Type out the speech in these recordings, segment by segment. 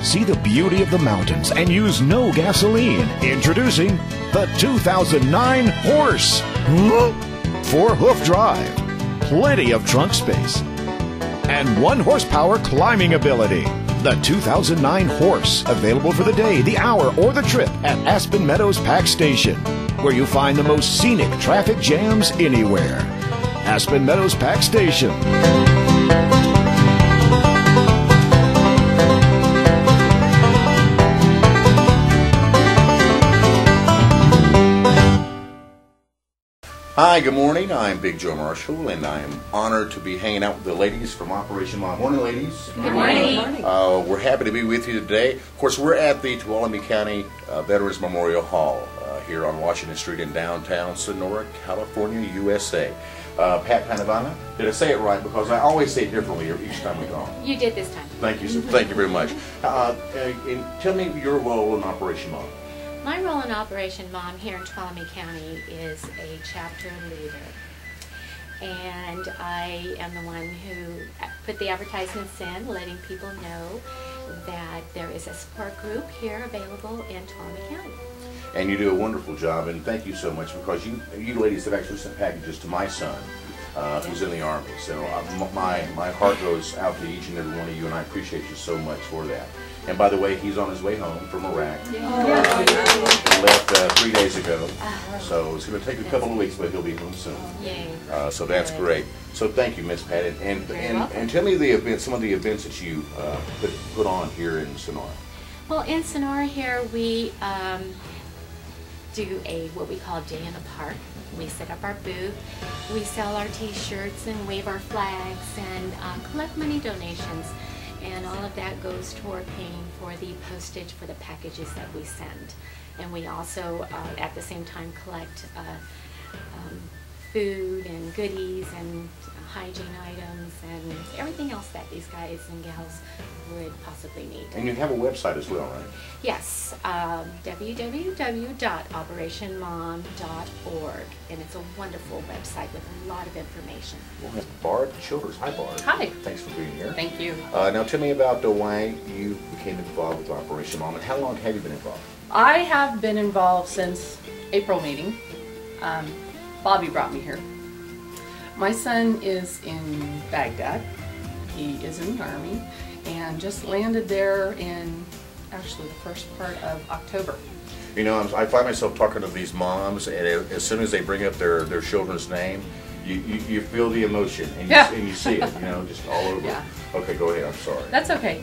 See the beauty of the mountains and use no gasoline. Introducing the 2009 Horse. 4-hoof drive, plenty of trunk space, and 1 horsepower climbing ability. The 2009 Horse, available for the day, the hour, or the trip at Aspen Meadows Pack Station, where you find the most scenic traffic jams anywhere. Aspen Meadows Pack Station. Hi, good morning. I'm Big Joe Marshall, and I am honored to be hanging out with the ladies from Operation Mom. Morning, ladies. Good morning. We're happy to be with you today. Of course, we're at the Tuolumne County Veterans Memorial Hall here on Washington Street in downtown Sonora, California, USA. Pat Panavana, did I say it right? Because I always say it differently each time we go. You did this time. Thank you, sir. Thank you very much. And tell me your role in Operation Mom. My role in Operation Mom here in Tuolumne County is a chapter leader. And I am the one who put the advertisements in, letting people know that there is a support group here available in Tuolumne County. And you do a wonderful job, and thank you so much, because you ladies have actually sent packages to my son, who's in the Army. So my heart goes out to each and every one of you, and I appreciate you so much for that. And by the way, he's on his way home from Iraq. He left 3 days ago, so it's going to take a couple of weeks, but he'll be home soon. So that's great. So thank you, Miss Pat, and tell me the events, some of the events that you put on here in Sonora. Well, in Sonora here, we do what we call Day in the Park. We set up our booth, we sell our t-shirts and wave our flags and collect money donations. And all of that goes toward paying for the postage for the packages that we send. And we also, at the same time, collect food and goodies and hygiene items and everything else that these guys and gals would possibly need. And you have a website as well, right? Yes, www.operationmom.org, and it's a wonderful website with a lot of information. We'll have Barb Childers. Hi, Barb. Hi. Thanks for being here. Thank you. Now tell me about why you became involved with Operation Mom, and how long have you been involved? I have been involved since April meeting. Bobby brought me here. My son is in Baghdad. He is in the Army and just landed there in actually the first part of October. You know, I find myself talking to these moms, and as soon as they bring up their children's name, you feel the emotion, and you see it, you know, just all over. Yeah. Okay, go ahead. I'm sorry. That's okay.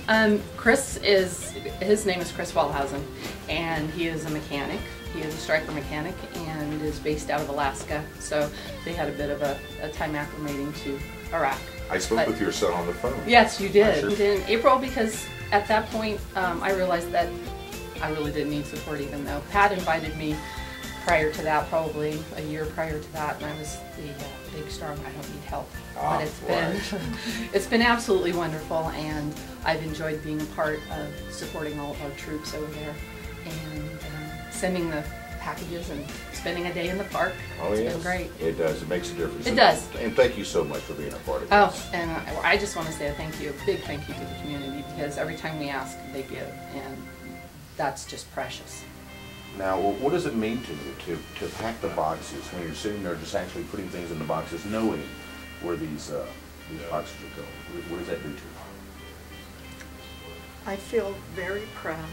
His name is Chris Wellhausen, and he is a mechanic. He is a striker mechanic and is based out of Alaska. So they had a bit of a time acclimating to Iraq. I spoke with your son on the phone. Yes, you did. Sure. You did in April, because at that point I realized that I really didn't need support, even though Pat invited me prior to that, probably a year prior to that, and I was the big strong I don't need help. But it's been absolutely wonderful, and I've enjoyed being a part of supporting all of our troops over there and sending the packages and spending a day in the park. It's been great. It does. It makes a difference. It does. And thank you so much for being a part of this. Oh, and I just want to say a thank you, a big thank you to the community, because every time we ask, they give, and that's just precious. Now, what does it mean to you to pack the boxes when you're sitting there just actually putting things in the boxes, knowing where these boxes are going? What does that do to you? I feel very proud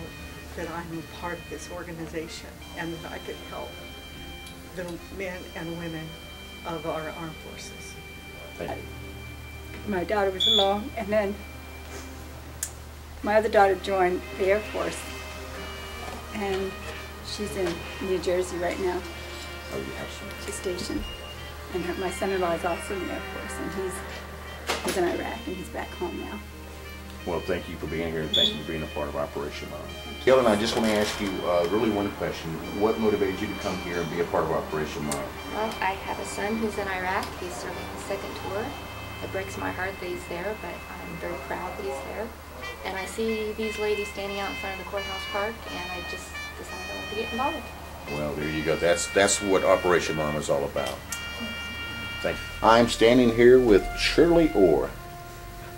that I'm a part of this organization and that I could help the men and women of our armed forces. Thank you. My daughter was alone, and then my other daughter joined the Air Force, and she's in New Jersey right now. Oh, you have some. She's stationed, and my son-in-law is also in the Air Force, and he's in Iraq, and he's back home now. Well, thank you for being here, and thank you for being a part of Operation Mom. Helen, I just want to ask you really one question. What motivated you to come here and be a part of Operation Mom? Well, I have a son who's in Iraq. He's serving his second tour. It breaks my heart that he's there, but I'm very proud that he's there. And I see these ladies standing out in front of the courthouse park, and I just decided I want to get involved. Well, there you go. That's what Operation Mom is all about. Thank you. I'm standing here with Shirley Orr.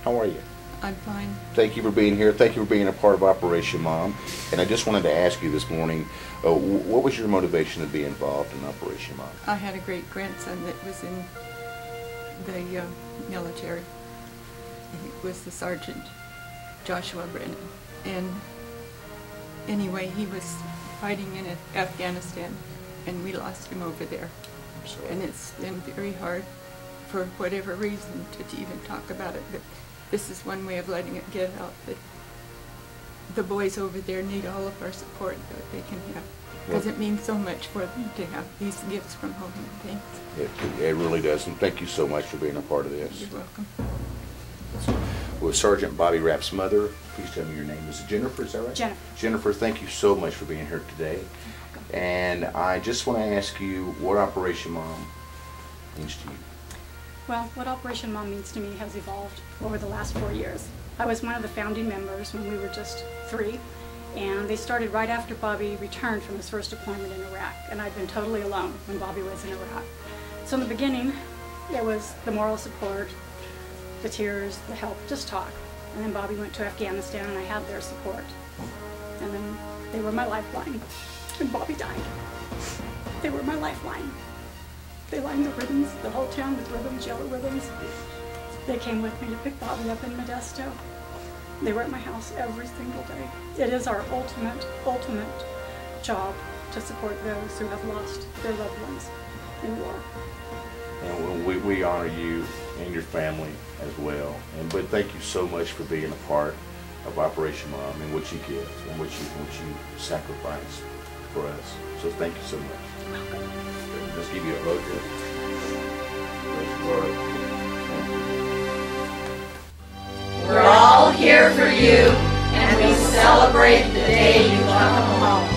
How are you? I'm fine. Thank you for being here. Thank you for being a part of Operation Mom. And I just wanted to ask you this morning, what was your motivation to be involved in Operation Mom? I had a great grandson that was in the military. He was the Sergeant Joshua Brennan. And anyway, he was fighting in Afghanistan, and we lost him over there. And it's been very hard, for whatever reason, to even talk about it. But this is one way of letting it get out, that the boys over there need all of our support that they can have, because it means so much for them to have these gifts from home and things. It really does, and thank you so much for being a part of this. You're welcome. Well, Sergeant Bobby Rapp's mother, please tell me your name. Is it Jennifer, is that right? Jennifer. Jennifer, thank you so much for being here today. And I just want to ask you what Operation Mom means to you. Well, what Operation Mom means to me has evolved over the last 4 years. I was one of the founding members when we were just 3, and they started right after Bobby returned from his first deployment in Iraq, and I'd been totally alone when Bobby was in Iraq. So in the beginning, there was the moral support, the tears, the help, just talk. And then Bobby went to Afghanistan, and I had their support. And then they were my lifeline. When Bobby died, they were my lifeline. They lined the ribbons, the whole town with ribbons, yellow ribbons. They came with me to pick Bobby up in Modesto. They were at my house every single day. It is our ultimate job to support those who have lost their loved ones in war. And we honor you and your family as well. But thank you so much for being a part of Operation Mom and what you give and what you sacrifice for us. So thank you so much. Let's give you a hug here. We're all here for you, and we celebrate the day you come home.